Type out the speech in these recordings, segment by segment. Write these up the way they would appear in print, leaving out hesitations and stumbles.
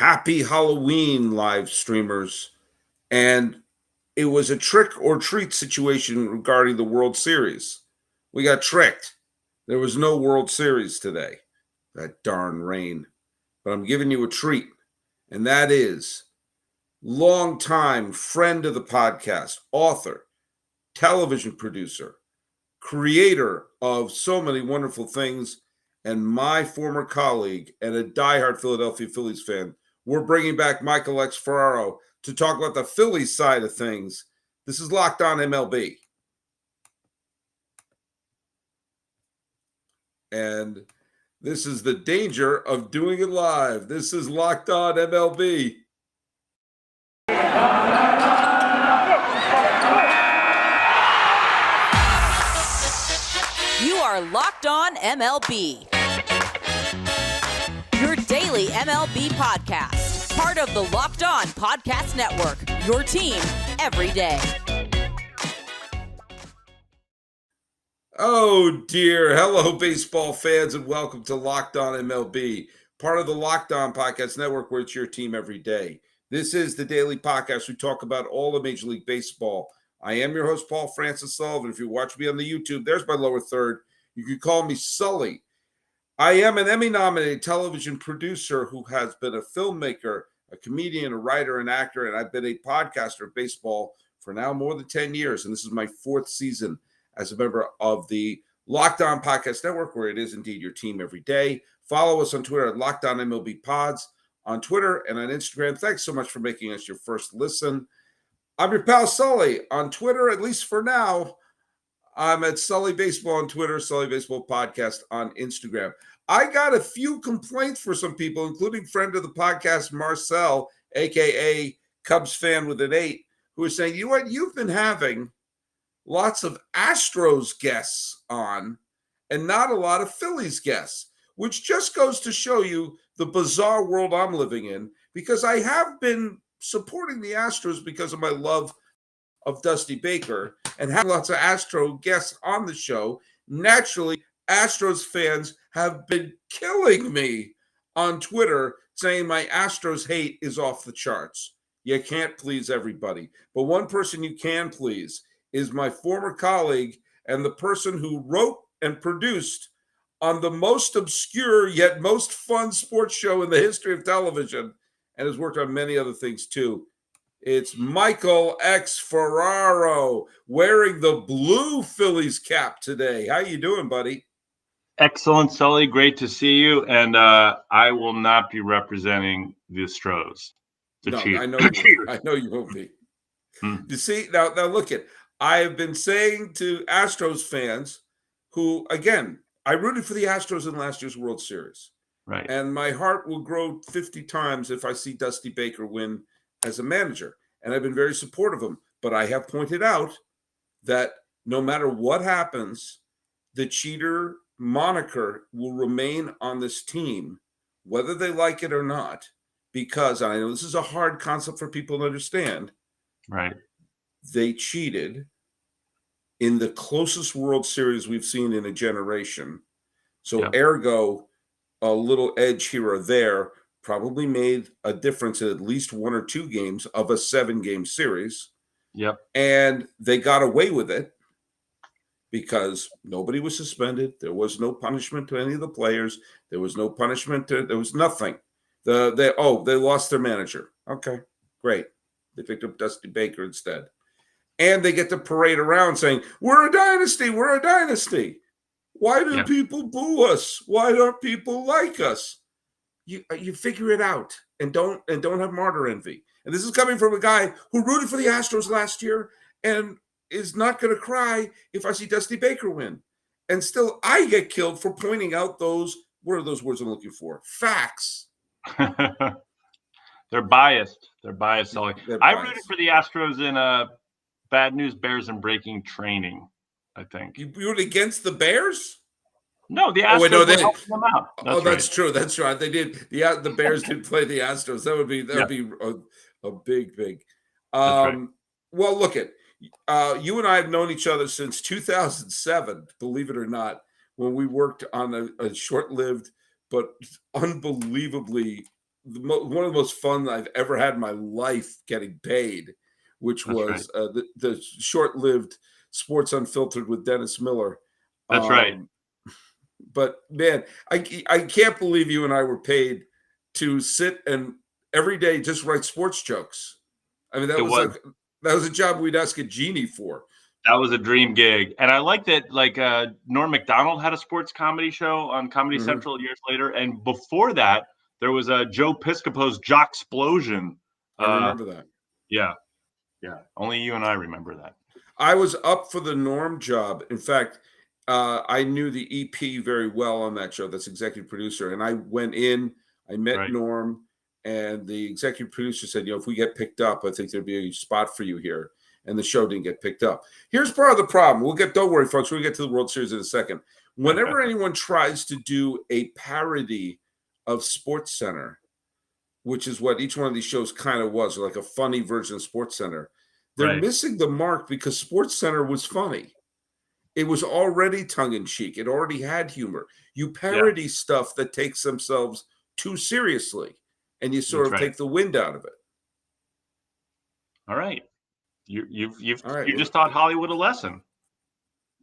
Happy Halloween, live streamers. And it was a trick or treat situation regarding the World Series. We got tricked. There was no World Series today. That darn rain. But I'm giving you a treat, and that is longtime friend of the podcast, author, television producer, creator of so many wonderful things, and my former colleague and a diehard Philadelphia Phillies fan. We're bringing back Michael X. Ferraro to talk about the Phillies side of things. This is Locked On MLB. And this is the danger of doing it live. This is Locked On MLB. You are Locked On MLB. Your daily MLB podcast. Part of the Locked On Podcast Network. Your team every day. Oh, dear. Hello, baseball fans, and welcome to Locked On MLB, part of the Locked On Podcast Network, where it's your team every day. This is the daily podcast. We talk about all of Major League Baseball. I am your host, Paul Francis Sullivan. If you watch me on the YouTube, there's my lower third. You can call me Sully. I am an Emmy-nominated television producer who has been a filmmaker, a comedian, a writer, an actor, and I've been a podcaster of baseball for now more than 10 years, and this is my fourth season as a member of the Locked On Podcast Network, where it is indeed your team every day. Follow us on Twitter at Locked On MLB Pods, on Twitter and on Instagram. Thanks so much for making us your first listen. I'm your pal Sully on Twitter, at least for now. I'm at Sully Baseball on Twitter, Sully Baseball Podcast on Instagram. I got a few complaints for some people, including friend of the podcast, Marcel, a.k.a. Cubs fan with an 8, who is saying, you know what, you've been having lots of Astros guests on and not a lot of Phillies guests, which just goes to show you the bizarre world I'm living in, because I have been supporting the Astros because of my love of Dusty Baker and having lots of Astro guests on the show. Naturally, Astros fans have been killing me on Twitter saying my Astros hate is off the charts. You can't please everybody. But one person you can please is my former colleague and the person who wrote and produced on the most obscure yet most fun sports show in the history of television, and has worked on many other things too. It's Michael X. Ferraro wearing the blue Phillies cap today. How you doing, buddy? Excellent, Sully. Great to see you. And I will not be representing the Astros. I know you won't be. You see, now look at. I have been saying to Astros fans who, again, I rooted for the Astros in last year's World Series. Right. And my heart will grow 50 times if I see Dusty Baker win as a manager. And I've been very supportive of him. But I have pointed out that no matter what happens, the cheater moniker will remain on this team, whether they like it or not, because I know this is a hard concept for people to understand. Right. They cheated in the closest World Series we've seen in a generation. So ergo, a little edge here or there probably made a difference in at least one or two games of a 7-game series. Yep. And they got away with it because nobody was suspended. There was no punishment to any of the players. There was no punishment there was nothing. They lost their manager. Okay, great. They picked up Dusty Baker instead. And they get to parade around saying, we're a dynasty, we're a dynasty. Why do people boo us? Why don't people like us? You figure it out and don't have martyr envy. And this is coming from a guy who rooted for the Astros last year and is not going to cry if I see Dusty Baker win. And still, I get killed for pointing out those, what are those words I'm looking for? Facts. They're biased. Sully. I rooted for the Astros in Bad News Bears and Breaking Training, I think. You rooted against the Bears? No, the Astros were helping them out. That's true. That's right. They did. The Bears did play the Astros. That would be a big. Right. Well, look at you and I have known each other since 2007. Believe it or not, when we worked on a short-lived but unbelievably one of the most fun I've ever had in my life getting paid, which That's was right. the short-lived Sports Unfiltered with Dennis Miller. That's right. But man, I can't believe you and I were paid to sit and every day just write sports jokes. I mean, It was. that was a job we'd ask a genie for. That was a dream gig. And I like that, like, Norm Macdonald had a sports comedy show on Comedy Mm-hmm. Central years later. And before that, there was Joe Piscopo's Jocksplosion. I remember that. Yeah. Yeah. Only you and I remember that. I was up for the Norm job. In fact, I knew the EP very well on that show. That's executive producer. And I went in, I met Norm, and the executive producer said, if we get picked up, I think there'd be a spot for you here. And the show didn't get picked up. Here's part of the problem. Don't worry, folks. We'll get to the World Series in a second. Whenever anyone tries to do a parody of SportsCenter, which is what each one of these shows kind of was, like a funny version of SportsCenter, they're missing the mark because SportsCenter was funny. It was already tongue-in-cheek. It already had humor. You parody stuff that takes themselves too seriously, and you sort of take the wind out of it. All right. You just taught Hollywood a lesson.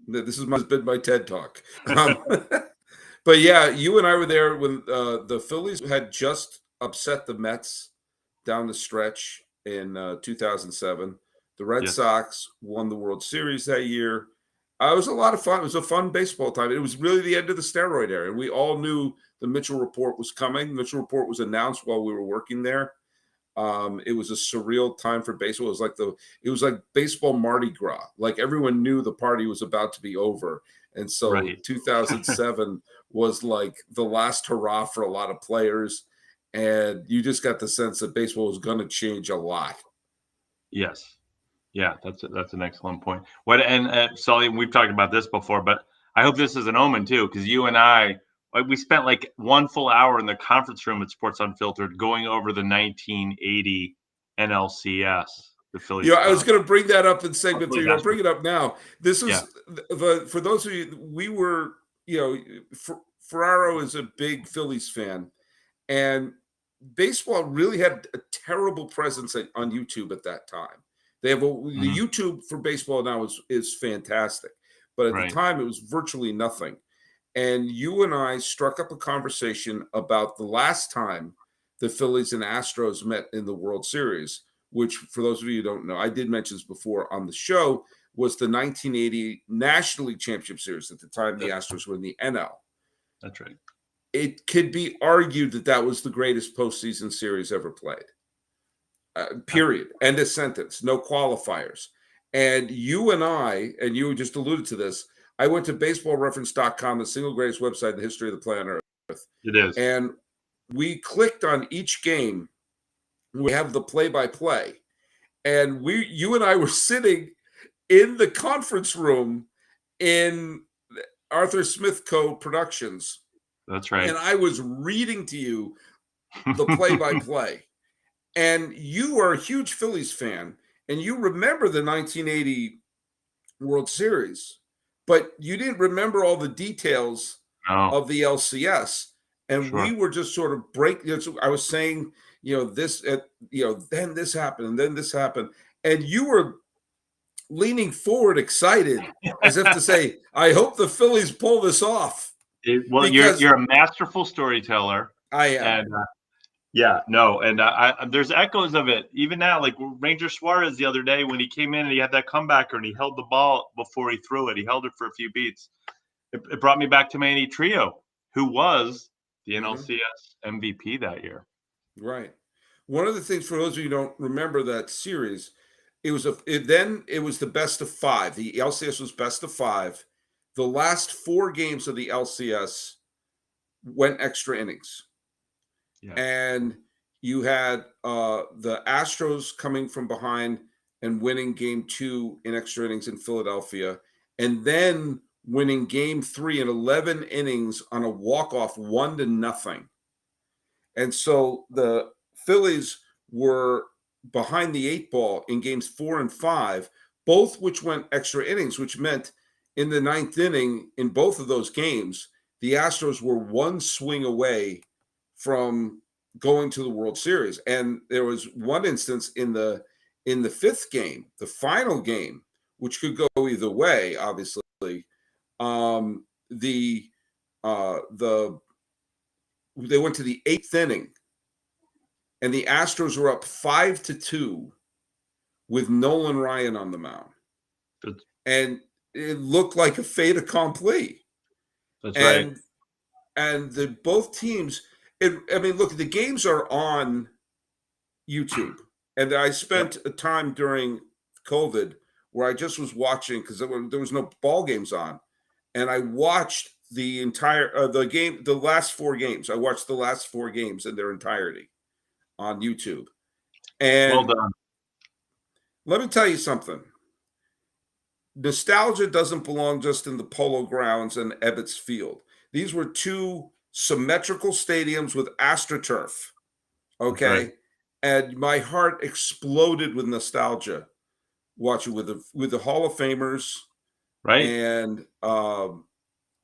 This has been my TED Talk. But yeah, you and I were there when the Phillies had just upset the Mets down the stretch in 2007. The Red Sox won the World Series that year. It was a lot of fun. It was a fun baseball time. It was really the end of the steroid era. We all knew the Mitchell Report was coming. The Mitchell Report was announced while we were working there. It was a surreal time for baseball. It was like baseball Mardi Gras. Like everyone knew the party was about to be over. And so 2007 was like the last hurrah for a lot of players. And you just got the sense that baseball was going to change a lot. Yes. Yeah, that's an excellent point. Sully, we've talked about this before, but I hope this is an omen too, because you and I, we spent like 1 full hour in the conference room at Sports Unfiltered going over the 1980 NLCS, the Phillies. I was going to bring that up in segment 3. I'll bring it up now. This is for those of you, we were, Ferraro is a big Phillies fan, and baseball really had a terrible presence on YouTube at that time. They have the YouTube for baseball now is fantastic, but at the time it was virtually nothing. And you and I struck up a conversation about the last time the Phillies and Astros met in the World Series, which, for those of you who don't know, I did mention this before on the show, was the 1980 National League Championship Series. At the time, the Astros were in the NL. That's right. It could be argued that was the greatest postseason series ever played. Period. End of sentence. No qualifiers. And you and I, and you just alluded to this, I went to baseballreference.com, the single greatest website in the history of the planet Earth. It is. And we clicked on each game. We have the play-by-play. And you and I were sitting in the conference room in Arthur Smith Co. Productions. That's right. And I was reading to you the play-by-play. And you are a huge Phillies fan, and you remember the 1980 World Series, but you didn't remember all the details of the LCS. And we were just sort of I was saying, then this happened, and then this happened. And you were leaning forward, excited, as if to say, I hope the Phillies pull this off. You're a masterful storyteller. I am. And, there's echoes of it even now. Like Ranger Suarez the other day when he came in and he had that comebacker and he held the ball before he threw it. He held it for a few beats. It brought me back to Manny Trio, who was the NLCS MVP that year. Right. One of the things, for those of you who don't remember that series, it was the best of 5. The LCS was best of 5. The last 4 games of the LCS went extra innings. Yeah. And you had the Astros coming from behind and winning game 2 in extra innings in Philadelphia, and then winning game 3 in 11 innings on a walk-off 1-0. And so the Phillies were behind the 8 ball in games 4 and 5, both which went extra innings, which meant in the 9th inning in both of those games, the Astros were 1 swing away from going to the World Series. And there was one instance in the fifth game, the final game, which could go either way, obviously. They went to the eighth inning, and the Astros were up 5-2 with Nolan Ryan on the mound. And it looked like a fait accompli. That's right. And both teams, look, the games are on YouTube. And I spent a time during COVID where I just was watching because there was no ball games on. And I watched the entire the last four games. I watched the last four games in their entirety on YouTube. And well done. Let me tell you something. Nostalgia doesn't belong just in the Polo Grounds and Ebbets Field. These were two symmetrical stadiums with AstroTurf. Okay. Right. And my heart exploded with nostalgia watching with the Hall of Famers. Right.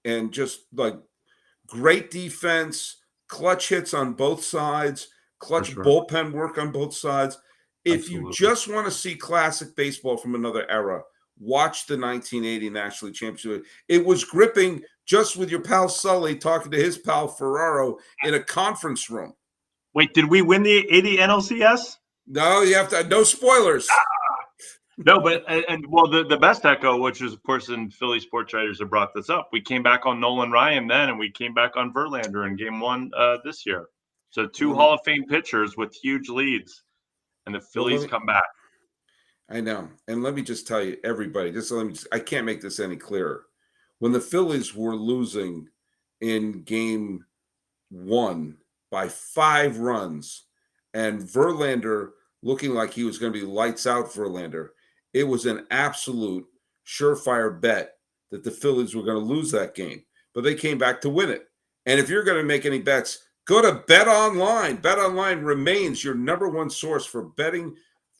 And just like great defense, clutch hits on both sides, clutch bullpen work on both sides. If you just want to see classic baseball from another era, watch the 1980 National League Championship. It was gripping just with your pal Sully talking to his pal Ferraro in a conference room. Wait, did we win the 80 NLCS? No, you have to. No spoilers. No, but the best echo, which is of course in Philly sports writers have brought this up. We came back on Nolan Ryan then, and we came back on Verlander in Game 1 this year. So two Hall of Fame pitchers with huge leads, and the Phillies come back. I know, and let me just tell you, everybody. I can't make this any clearer. When the Phillies were losing in Game 1 by 5 runs, and Verlander looking like he was going to be lights out Verlander, it was an absolute surefire bet that the Phillies were going to lose that game. But they came back to win it. And if you're going to make any bets, go to BetOnline. BetOnline remains your number one source for betting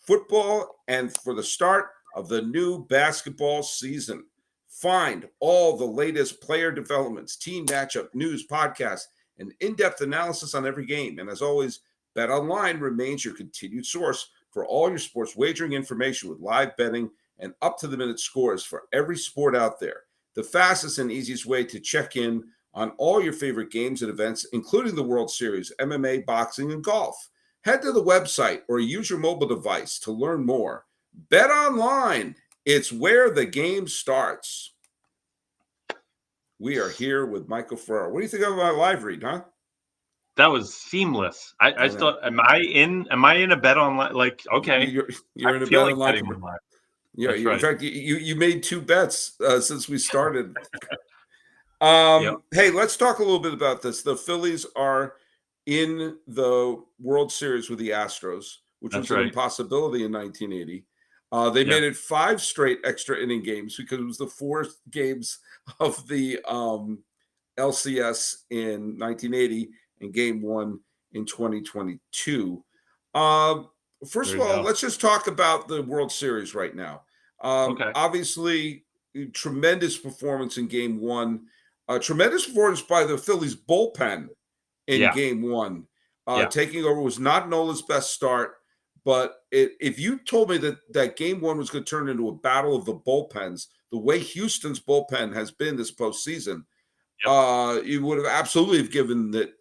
football and for the start of the new basketball season. Find all the latest player developments, team matchup, news, podcasts, and in-depth analysis on every game. And as always, BetOnline remains your continued source for all your sports wagering information with live betting and up-to-the-minute scores for every sport out there. The fastest and easiest way to check in on all your favorite games and events, including the World Series, MMA, boxing, and golf. Head to the website or use your mobile device to learn more. BetOnline, it's where the game starts. We are here with Michael Ferraro. What do you think of my live read, huh? That was seamless. I still am I in a BetOnline? Like, okay, you're in a BetOnline. Yeah, right. In fact, you made 2 bets since we started. Hey, let's talk a little bit about this. The Phillies are in the World Series with the Astros, which was an impossibility in 1980. They made it 5 straight extra inning games because it was the 4 games of the LCS in 1980 and Game 1 in 2022. First of all, let's just talk about the World Series right now. Obviously, tremendous performance in Game 1. Tremendous performance by the Phillies bullpen in Game 1. Taking over was not Nola's best start, but if you told me that Game 1 was going to turn into a battle of the bullpens, the way Houston's bullpen has been this postseason, you would have absolutely given that.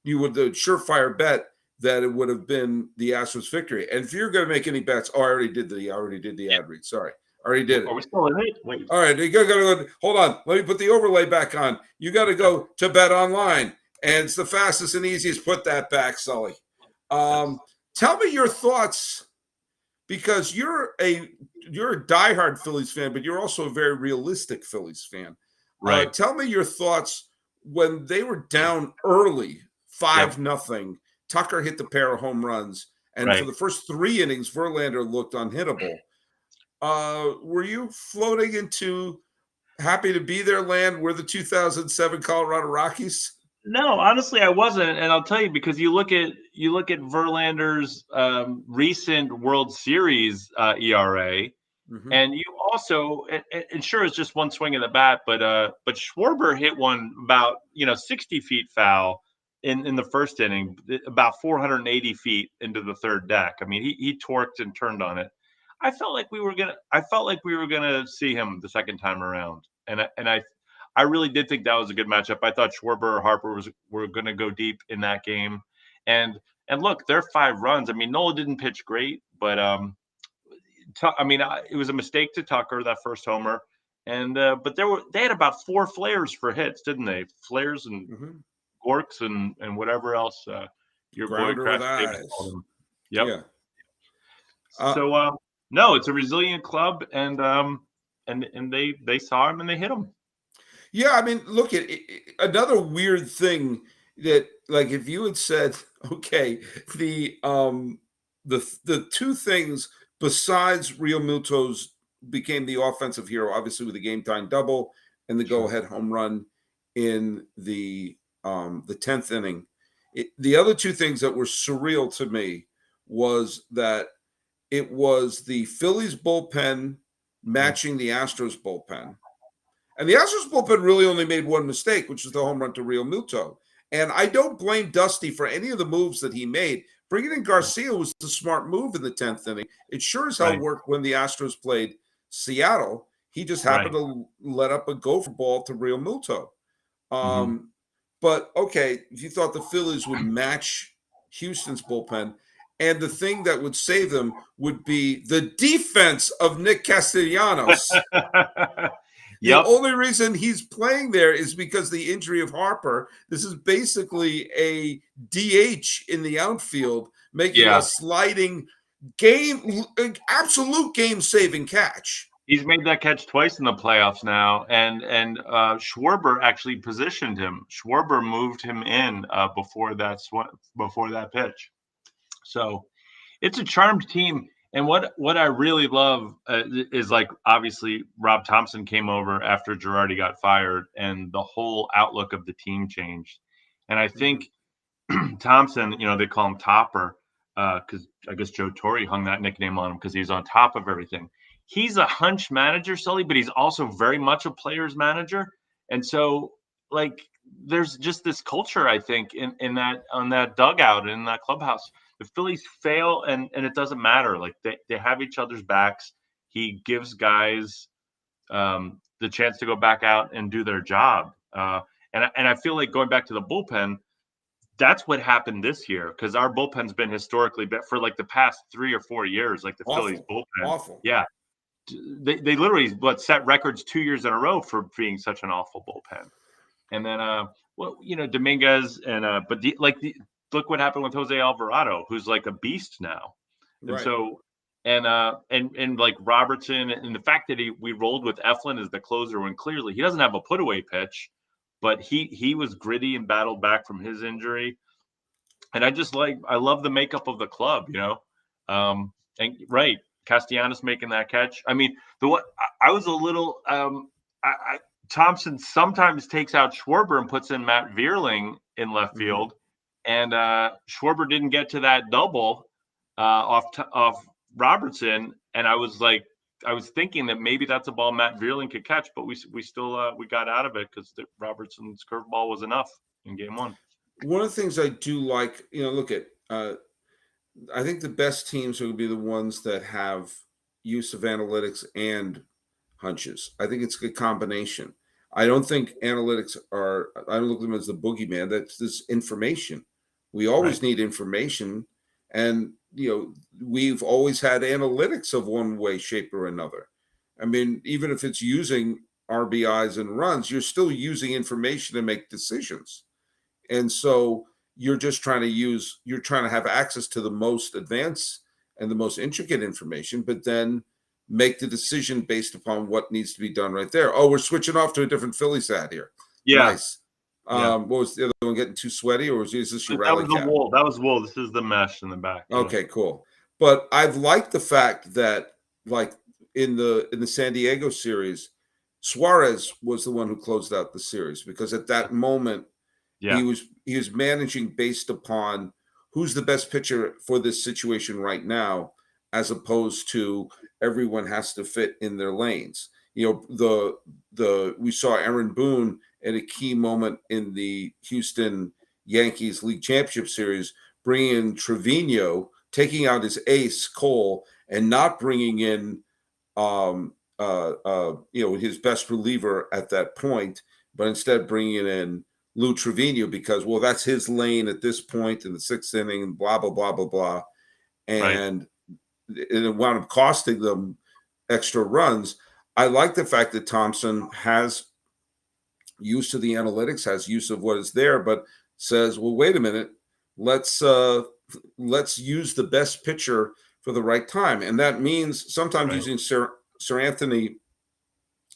You would the surefire bet that it would have been the Astros victory. And if you're going to make any bets, I already did the ad read. Sorry, I already did it. Are we still in it? Wait. All right, you got to go. Hold on, let me put the overlay back on. You got to go to BetOnline, and it's the fastest and easiest. Put that back, Sully. Tell me your thoughts, because you're a diehard Phillies fan, but you're also a very realistic Phillies fan. Right. Tell me your thoughts when they were down early. 5-0. Tucker hit the pair of home runs. And for the first 3 innings, Verlander looked unhittable. Were you floating into happy to be there land? We're the 2007 Colorado Rockies? No, honestly, I wasn't. And I'll tell you, because you look at Verlander's recent World Series ERA, and you also, and sure, it's just one swing of the bat, but Schwarber hit one about 60 feet foul in the first inning, about 480 feet into the third deck. I mean, he torqued and turned on it. I felt like we were gonna see him the second time around, and I really did think that was a good matchup. I thought Schwarber or Harper were gonna go deep in that game, and look, they're 5 runs. I mean, Nola didn't pitch great, but it was a mistake to Tucker, that first homer, and but they had about 4 flares for hits, didn't they? Flares and Gorks and whatever else your Grounder boy Crash with Davis eyes. called him. Yep. Yeah. So no, it's a resilient club, and they saw him and they hit him. Yeah, I mean, look at another weird thing that, like, if you had said, okay, the two things besides Real Muto's became the offensive hero, obviously with the game time double and the go-ahead home run in the 10th inning. The other two things that were surreal to me was that it was the Phillies bullpen matching the Astros bullpen. And the Astros bullpen really only made one mistake, which was the home run to Real Muto. And I don't blame Dusty for any of the moves that he made. Bringing in Garcia was the smart move in the 10th inning. It sure as hell worked when the Astros played Seattle. He just happened to let up a gopher ball to Real Muto. But, okay, if you thought the Phillies would match Houston's bullpen, and the thing that would save them would be the defense of Nick Castellanos. The only reason he's playing there is because the injury of Harper. This is basically a DH in the outfield, making a sliding absolute game-saving catch. He's made that catch twice in the playoffs now, and Schwarber actually positioned him. Schwarber moved him in before that pitch. So it's a charmed team. And what I really love is, like, obviously Rob Thompson came over after Girardi got fired, and the whole outlook of the team changed. And I think Thompson, they call him Topper because I guess Joe Torre hung that nickname on him because he's on top of everything. He's a hunch manager, Sully, but he's also very much a player's manager. And so, like, there's just this culture, I think, in that, on that dugout, in that clubhouse. The Phillies fail, and it doesn't matter. Like, they have each other's backs. He gives guys the chance to go back out and do their job. And I feel like, going back to the bullpen, that's what happened this year, because our bullpen's been historically for like the past 3 or 4 years, like the Phillies bullpen. Awful. Yeah. They literally set records 2 years in a row for being such an awful bullpen. And then, Dominguez and look what happened with Jose Alvarado, who's like a beast now. And so, and like Robertson, and the fact that we rolled with Eflin as the closer, when clearly he doesn't have a put away pitch, but he was gritty and battled back from his injury. And I love the makeup of the club, Castellanos making that catch. I mean, I was a little, Thompson sometimes takes out Schwarber and puts in Matt Vierling in left field. And Schwarber didn't get to that double off Robertson, and I was thinking that maybe that's a ball Matt Vierling could catch, but we still we got out of it because Robertson's curveball was enough in game 1. One of the things I do like, I think the best teams are going to be the ones that have use of analytics and hunches. I think it's a good combination. I don't think analytics I don't look at them as the boogeyman. That's this information. We always need information. And, we've always had analytics of one way, shape, or another. I mean, even if it's using RBIs and runs, you're still using information to make decisions. And so you're just trying to have access to the most advanced and the most intricate information, but then make the decision based upon what needs to be done right there. Oh, we're switching off to a different Phillies hat here. Yeah. Nice. What was the other one, getting too sweaty, or is this your rally cap? That was the wool. That was wool. This is the mesh in the back. Okay, cool. But I've liked the fact that, like, in the San Diego series, Suarez was the one who closed out the series, because at that moment he was managing based upon who's the best pitcher for this situation right now, as opposed to everyone has to fit in their lanes. We saw Aaron Boone at a key moment in the Houston Yankees League Championship Series, bringing in Trevino, taking out his ace Cole, and not bringing in his best reliever at that point, but instead bringing in Lou Trevino because, well, that's his lane at this point in the sixth inning, and blah, blah, blah, blah, blah. And it wound up costing them extra runs. I like the fact that Thompson has use to the analytics, has use of what is there, but says, well, wait a minute, let's use the best pitcher for the right time. And that means sometimes using Sir Anthony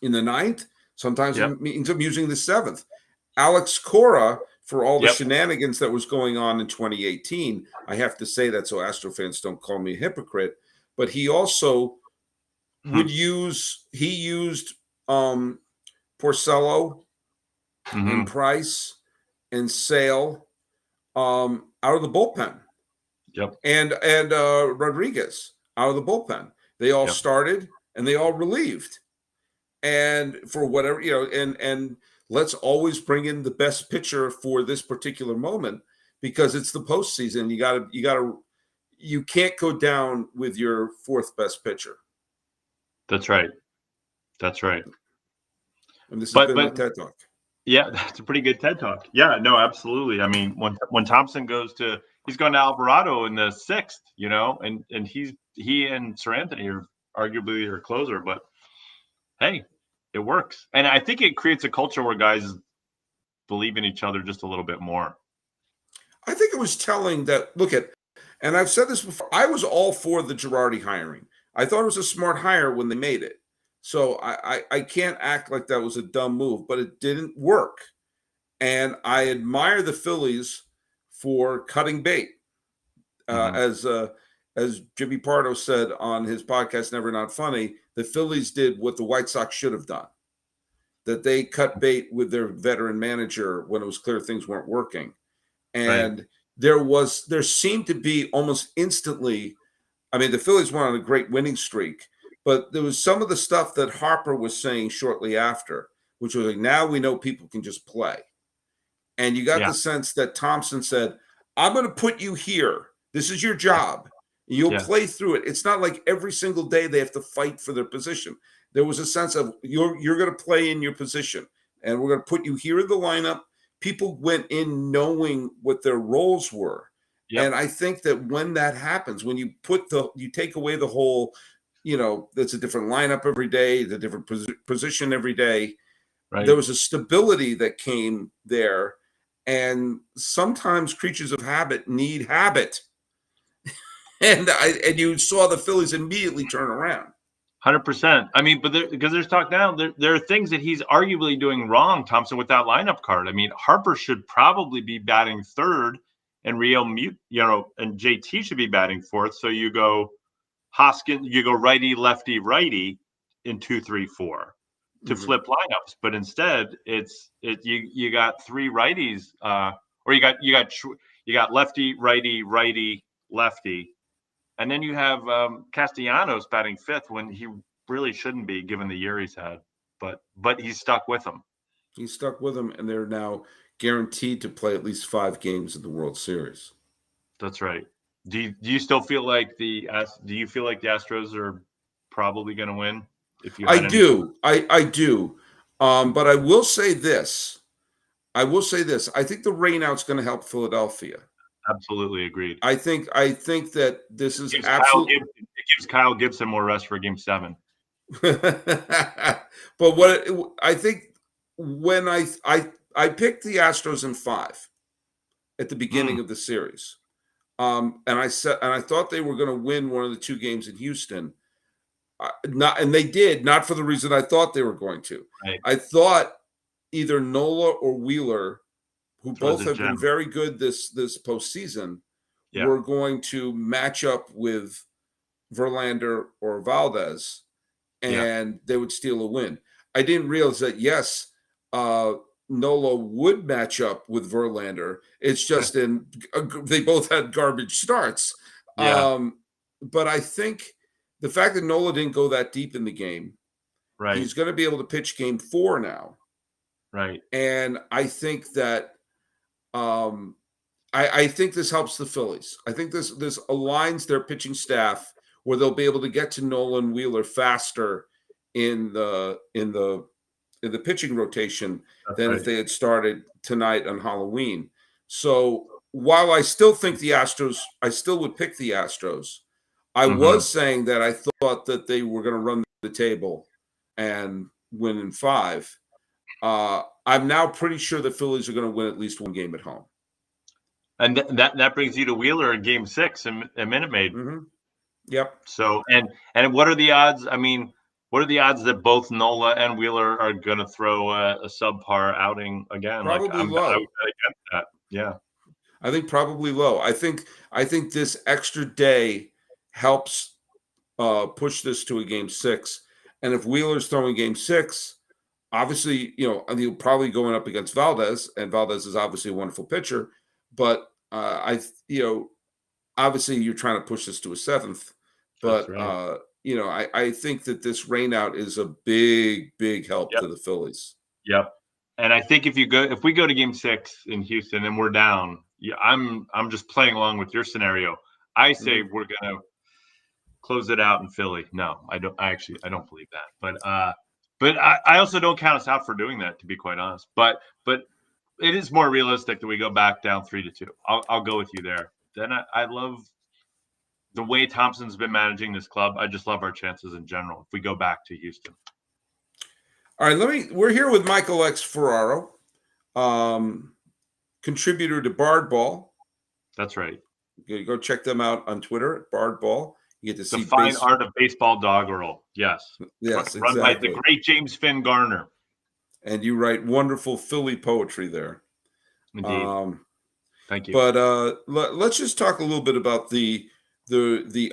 in the ninth, sometimes it means I'm using the seventh. Alex Cora, for all the shenanigans that was going on in 2018, I have to say that so Astro fans don't call me a hypocrite, but he also would use Porcello and Price and Sale out of the bullpen. And Rodriguez out of the bullpen. They all started and they all relieved. And for whatever, and let's always bring in the best pitcher for this particular moment because it's the postseason. You can't go down with your fourth best pitcher. That's right. And this has been my TED Talk. Yeah, that's a pretty good TED Talk. Yeah, no, absolutely. I mean, when Thompson he's going to Alvarado in the sixth, and he and Sir Anthony are arguably their closer, but hey, it works. And I think it creates a culture where guys believe in each other just a little bit more. I think it was telling that, and I've said this before, I was all for the Girardi hiring. I thought it was a smart hire when they made it. So I can't act like that was a dumb move, but it didn't work. And I admire the Phillies for cutting bait. As Jimmy Pardo said on his podcast, Never Not Funny, the Phillies did what the White Sox should have done. That they cut bait with their veteran manager when it was clear things weren't working. And there seemed to be almost instantly, I mean, the Phillies went on a great winning streak, but there was some of the stuff that Harper was saying shortly after, which was like, now we know people can just play. And you got the sense that Thompson said, I'm going to put you here. This is your job. You'll play through it. It's not like every single day they have to fight for their position. There was a sense of you're going to play in your position, and we're going to put you here in the lineup. People went in knowing what their roles were. And I think that when that happens, when you take away the whole, that's a different lineup every day, the different position every day. There was a stability that came there. And sometimes creatures of habit need habit. and you saw the Phillies immediately turn around. 100%. I mean, because there's talk now, there are things that he's arguably doing wrong, Thompson, with that lineup card. I mean, Harper should probably be batting third, and and JT should be batting fourth. So you go Hoskins, you go righty, lefty, righty in 2-3-4 to flip lineups. But instead, you got three righties, or you got lefty, righty, righty, lefty. And then you have Castellanos batting fifth when he really shouldn't be, given the year he's had. But he's stuck with them. He's stuck with them, and they're now guaranteed to play at least 5 games in the World Series. That's right. Do you still feel like the Astros are probably going to win? I do. But I will say this. I think the rainout's going to help Philadelphia. Absolutely agreed. I think that this is absolutely. It gives Kyle Gibson more rest for Game 7. But I think when I picked the Astros in 5 at the beginning of the series, and I thought they were going to win one of the 2 games in Houston. And they did, not for the reason I thought they were going to. Right. I thought either Nola or Wheeler, who both have been very good this postseason, were going to match up with Verlander or Valdez, and they would steal a win. I didn't realize that, Nola would match up with Verlander. It's just they both had garbage starts. But I think the fact that Nola didn't go that deep in the game, he's going to be able to pitch Game 4 now. Right. And I think that I think this helps the Phillies. I think this aligns their pitching staff where they'll be able to get to Nolan Wheeler faster in the pitching rotation That's than right. if they had started tonight on Halloween. So while I still think I still would pick the Astros. I was saying that I thought that they were going to run the table and win in 5. I'm now pretty sure the Phillies are going to win at least one game at home. And that brings you to Wheeler in Game 6 in Minute Maid. Mm-hmm. Yep. So and what are the odds? I mean, what are the odds that both Nola and Wheeler are going to throw a subpar outing again? Probably low. I would bet against that. Yeah. I think probably low. I think this extra day helps push this to a Game 6. And if Wheeler's throwing Game 6, obviously, he'll probably going up against Valdez, and Valdez is obviously a wonderful pitcher. But obviously you're trying to push this to a 7th. But right. I think that this rain out is a big help to the Phillies. Yep. And I think if we go to Game 6 in Houston and we're down, I'm just playing along with your scenario. I say we're gonna close it out in Philly. No, I don't. I don't believe that. But I also don't count us out for doing that, to be quite honest. But it is more realistic that we go back down 3-2. I'll go with you there. Then I love the way Thompson's been managing this club. I just love our chances in general if we go back to Houston. All right, we're here with Michael X. Ferraro, contributor to Bard Ball. That's right. Go check them out on Twitter at Bard Ball. You get to see the fine art of baseball doggerel. Yes. Yes, Run by the great James Finn Garner. And you write wonderful Philly poetry there. Indeed. Thank you. But let's just talk a little bit about the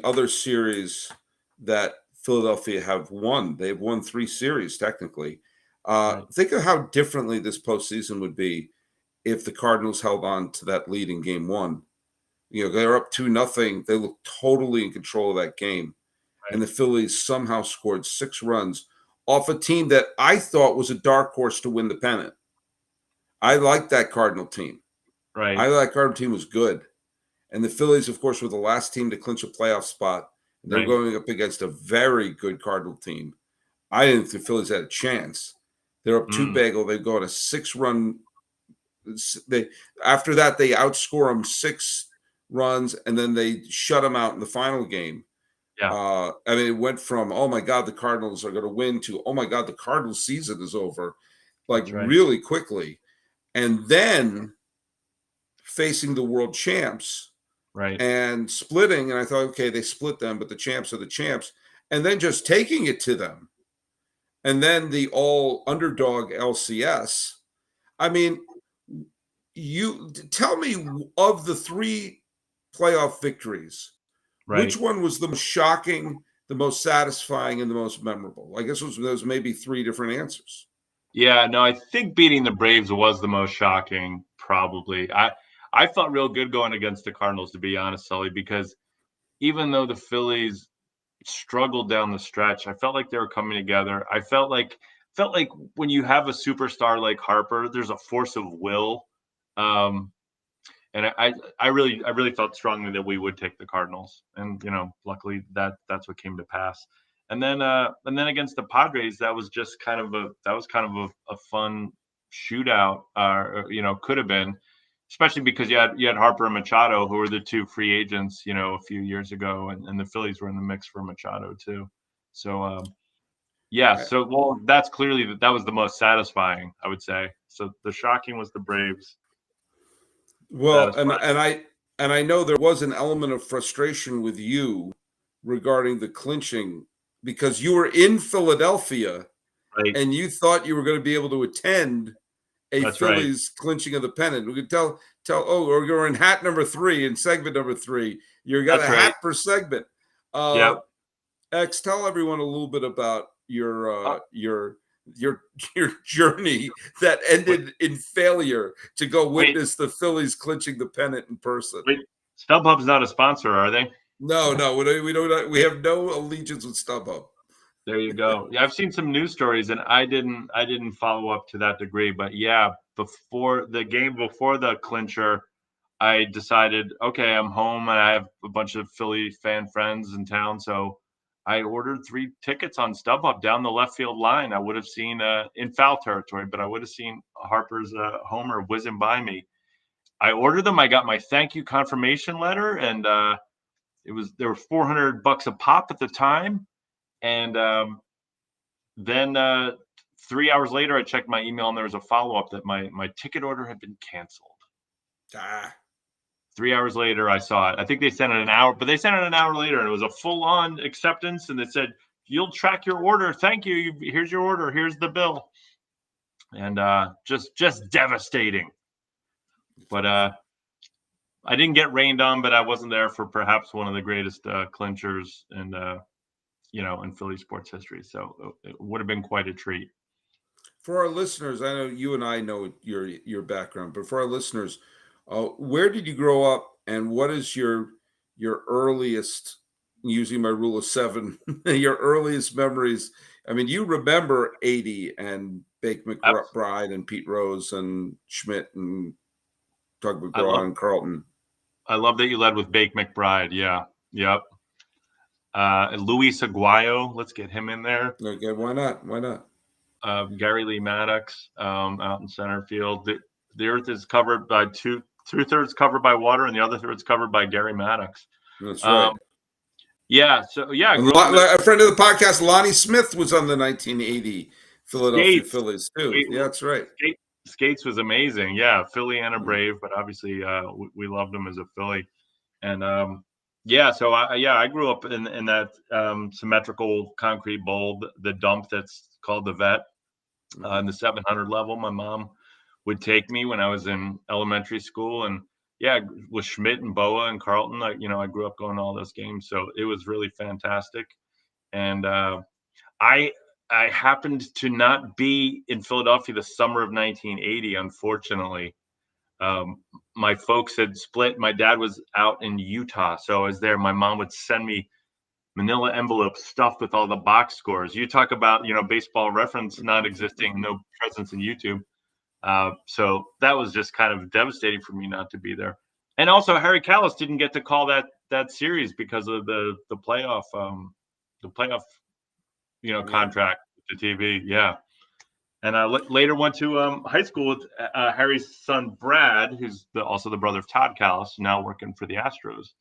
other series that Philadelphia have won. They've won 3 series technically. Right. Think of how differently this postseason would be if the Cardinals held on to that lead in Game 1. They're up 2-0. They look totally in control of that game. Right. And the Phillies somehow scored 6 runs off a team that I thought was a dark horse to win the pennant. I liked that Cardinal team. Right. I thought that Cardinal team was good. And the Phillies, of course, were the last team to clinch a playoff spot. They're right. going up against a very good Cardinal team. I didn't think the Phillies had a chance. They're up 2-bagel. They go on a 6-run. After that, they outscore them 6 runs, and then they shut them out in the final game. Yeah. It went from, oh my God, the Cardinals are going to win to, oh my God, the Cardinals season is over, really quickly. And then facing the world champs, right, and splitting. And I thought, okay, they split them, but the champs are the champs. And then just taking it to them. And then the all underdog LCS. I mean, you tell me, of the 3 playoff victories, which one was the most shocking, the most satisfying, and the most memorable? I guess those maybe 3 different answers. Yeah, no, I think beating the Braves was the most shocking, probably. I felt real good going against the Cardinals, to be honest, Sully, because even though the Phillies struggled down the stretch, I felt like they were coming together. I felt like when you have a superstar like Harper, there's a force of will. And I really felt strongly that we would take the Cardinals, and luckily that's what came to pass. And then against the Padres, that was kind of a fun shootout. Could have been, especially because you had Harper and Machado, who were the 2 free agents, a few years ago, and the Phillies were in the mix for Machado too. So so that's clearly that was the most satisfying, I would say. So the shocking was the Braves. Well, and I know there was an element of frustration with you regarding the clinching, because you were in Philadelphia, right, and you thought you were going to be able to attend a Phillies clinching of the pennant. We could tell, or you're in hat number 3 in segment number 3. You got a hat per segment. X, tell everyone a little bit about your journey that ended in failure to go witness the Phillies clinching the pennant in person. Wait, StubHub's not a sponsor, are they? No, we don't. We have no allegiance with StubHub. There you go. Yeah, I've seen some news stories, and I didn't follow up to that degree. But yeah, before the game, before the clincher, I decided, okay, I'm home, and I have a bunch of Philly fan friends in town, so I ordered 3 tickets on StubHub down the left field line. I would have seen in foul territory, but I would have seen Harper's homer whizzing by me. I ordered them. I got my thank you confirmation letter, and there were $400 a pop at the time. And then 3 hours later, I checked my email and there was a follow up that my ticket order had been canceled. Ah. 3 hours later, I saw it. I think they sent it an hour, but they sent it an hour later, and it was a full on acceptance. And it said, "You'll track your order. Thank you. Here's your order. Here's the bill." And just devastating. But I didn't get rained on, but I wasn't there for perhaps one of the greatest clinchers in Philly sports history. So it would have been quite a treat. For our listeners, I know you and I know your background, but for our listeners, where did you grow up, and what is your earliest, using my rule of 7, your earliest memories? I mean, you remember 80 and Bake McBride and Pete Rose and Schmidt and Tug McGraw and Carlton. I love that you led with Bake McBride. Yeah. Yep. Luis Aguayo, let's get him in there. Okay, why not? Gary Lee Maddox out in center field. The earth is covered by two-thirds covered by water, and the other third's covered by Gary Maddox. That's right. Yeah. So yeah, a friend of the podcast, Lonnie Smith, was on the 1980 Philadelphia Phillies too. Yeah, that's right. Skates was amazing. Yeah, Philly and a Brave, but obviously we loved him as a Philly. And so I grew up in that symmetrical concrete bowl, the dump that's called the Vet, in the 700 level. My mom would take me when I was in elementary school, and with Schmidt and Boa and Carlton, I grew up going to all those games, so it was really fantastic. And I happened to not be in Philadelphia the summer of 1980, unfortunately. My folks had split. My dad was out in Utah, so I was there. My mom would send me manila envelopes stuffed with all the box scores. You talk about, baseball reference not existing, no presence in YouTube. So that was just kind of devastating for me not to be there. And also, Harry Kalas didn't get to call that series because of the playoff contract with the TV. Yeah. And I later went to high school with Harry's son, Brad, who's also the brother of Todd Kalas, now working for the Astros.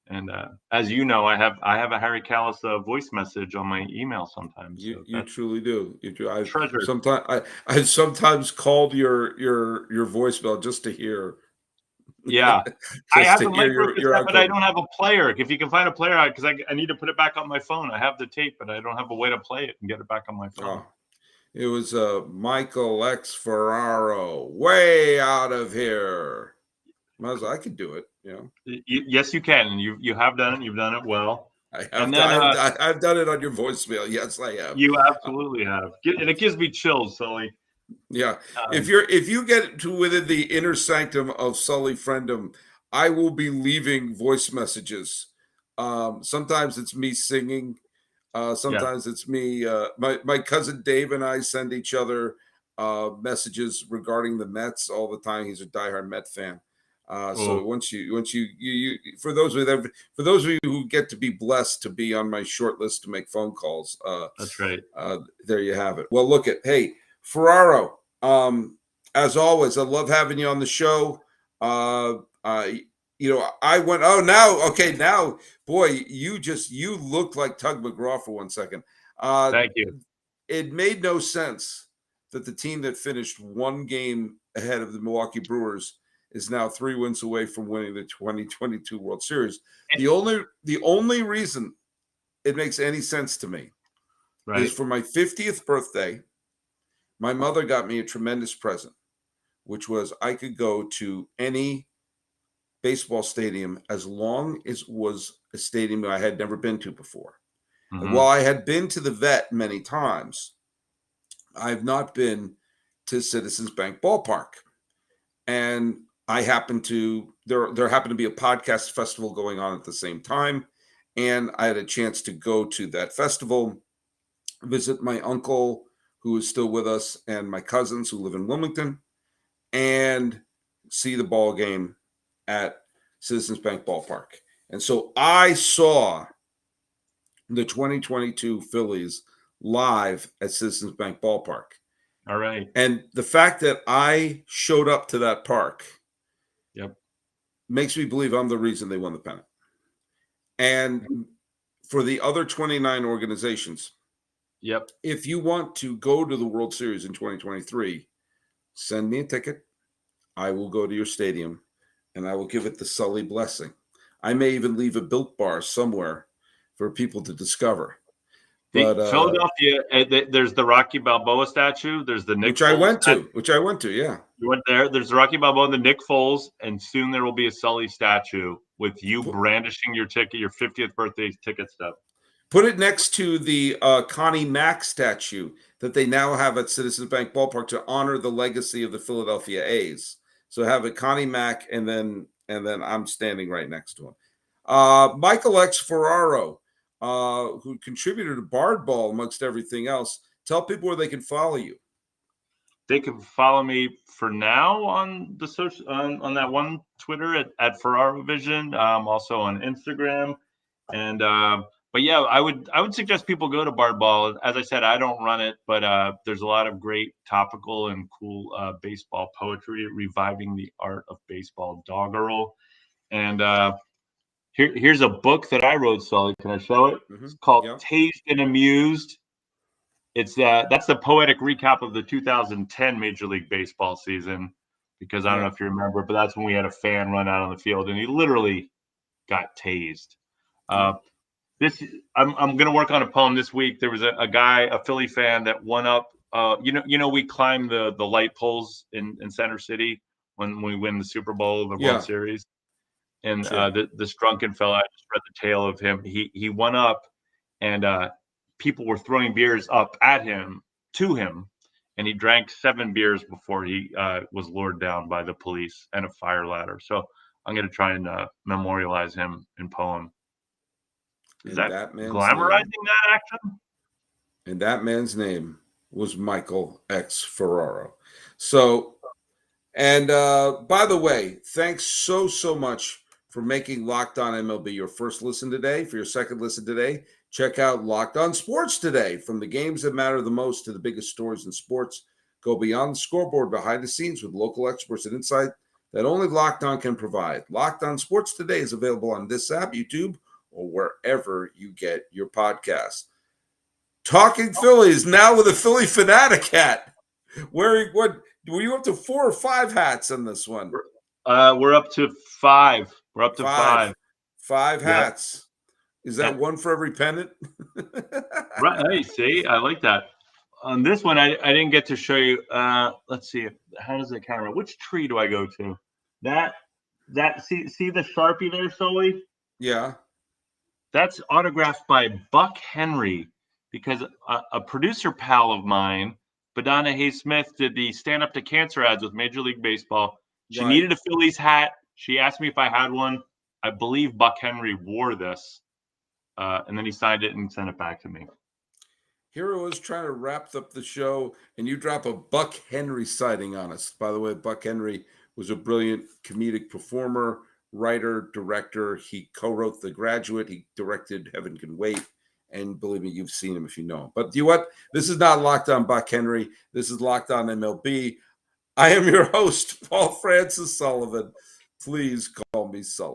And as you know, I have a Harry Kalas voice message on my email sometimes. You truly do. You do. I sometimes called your voicemail just to hear. Yeah, I have the microcassette, but I don't have a player. If you can find a player, because I need to put it back on my phone. I have the tape, but I don't have a way to play it and get it back on my phone. Oh. It was Michael X Ferraro, way out of here. I could do it, Yes, you can, and you have done it. You've done it well. I've done it on your voicemail. Yes, I have. You absolutely have, and it gives me chills, Sully. Yeah, if you get to within the inner sanctum of Sully Friendom, I will be leaving voice messages. Sometimes it's me singing. Sometimes it's me. My cousin Dave and I send each other messages regarding the Mets all the time. He's a diehard Met fan. So once you for those of you who get to be blessed to be on my short list to make phone calls, that's right. There you have it. Well, hey, Ferraro. As always, I love having you on the show. I went, now, boy, you looked like Tug McGraw for 1 second. Thank you. It made no sense that the team that finished 1 game ahead of the Milwaukee Brewers is now 3 wins away from winning the 2022 World Series. The only reason it makes any sense to me is for my 50th birthday, my mother got me a tremendous present, which was I could go to any baseball stadium as long as it was a stadium I had never been to before. Mm-hmm. And while I had been to the Vet many times, I've not been to Citizens Bank Ballpark. And there happened to be a podcast festival going on at the same time. And I had a chance to go to that festival. visit my uncle who is still with us and my cousins who live in Wilmington, and see the ball game at Citizens Bank Ballpark. And so I saw the 2022 Phillies live at Citizens Bank Ballpark. All right. And the fact that I showed up to that park Yep. makes me believe I'm the reason they won the pennant. And for the other 29 organizations, Yep. if you want to go to the World Series in 2023, send me a ticket. I will go to your stadium and I will give it the Sully blessing. I may even leave a Built Bar somewhere for people to discover. But Philadelphia, there's the Rocky Balboa statue. There's the Nick which I went statue. to, yeah. You went there. There's the Rocky Balboa and the Nick Foles, and soon there will be a Sully statue with you brandishing your ticket, your 50th birthday ticket stub. Put it next to the Connie Mack statue that they now have at Citizens Bank Ballpark to honor the legacy of the Philadelphia A's. So have it Connie Mack, and then I'm standing right next to him. Michael X. Ferraro, who contributed to Bardball amongst everything else. Tell people where they can follow you. They can follow me for now on the social on that one Twitter at Ferraro Vision, also on Instagram, and but yeah, I would suggest people go to Bardball. As I said, I don't run it, but there's a lot of great topical and cool baseball poetry, reviving the art of baseball doggerel. And here's a book that I wrote, Sully. Can I show it? Mm-hmm. It's called Tased and Amused. It's that's the poetic recap of the 2010 Major League Baseball season, because I don't know if you remember, but that's when we had a fan run out on the field and he literally got tased. I'm going to work on a poem this week. There was a guy, a Philly fan, that won up. We climb the light poles in Center City when we win the Super Bowl, the World Series, and this drunken fella. I just read the tale of him. He went up, and people were throwing beers up at him, to him, and he drank 7 beers before he was lured down by the police and a fire ladder. So I'm going to try and memorialize him in poem. Is that glamorizing that action? And that man's name was Michael X. Ferraro. So, and by the way, thanks so much for making Locked On MLB your first listen today. For your second listen today, check out Locked On Sports today. From the games that matter the most to the biggest stories in sports, go beyond the scoreboard, behind the scenes with local experts and insight that only Locked On can provide. Locked On Sports today is available on this app, YouTube, or wherever you get your podcasts. Talking Phillies now with a Philly fanatic hat. Were you up to 4 or 5 hats on this one? We're up to 5. We're up to 5. 5 hats. Is that one for every pennant? Right. Hey, see, I like that. On this one, I didn't get to show you. Let's see. How does it count? Which tree do I go to? That see the Sharpie there, Sully? Yeah. That's autographed by Buck Henry, because a producer pal of mine, Badana Hayes-Smith, did the Stand Up to Cancer ads with Major League Baseball. She needed a Phillies hat. She asked me if I had one. I believe Buck Henry wore this, and then he signed it and sent it back to me. Here I was trying to wrap up the show, and you drop a Buck Henry sighting on us. By the way, Buck Henry was a brilliant comedic performer, writer, director. He co-wrote The Graduate. He directed Heaven Can Wait. And believe me, you've seen him if you know him. But you know what? This is not Locked On Buck Henry. This is Locked On MLB. I am your host, Paul Francis Sullivan. Please call me Sully.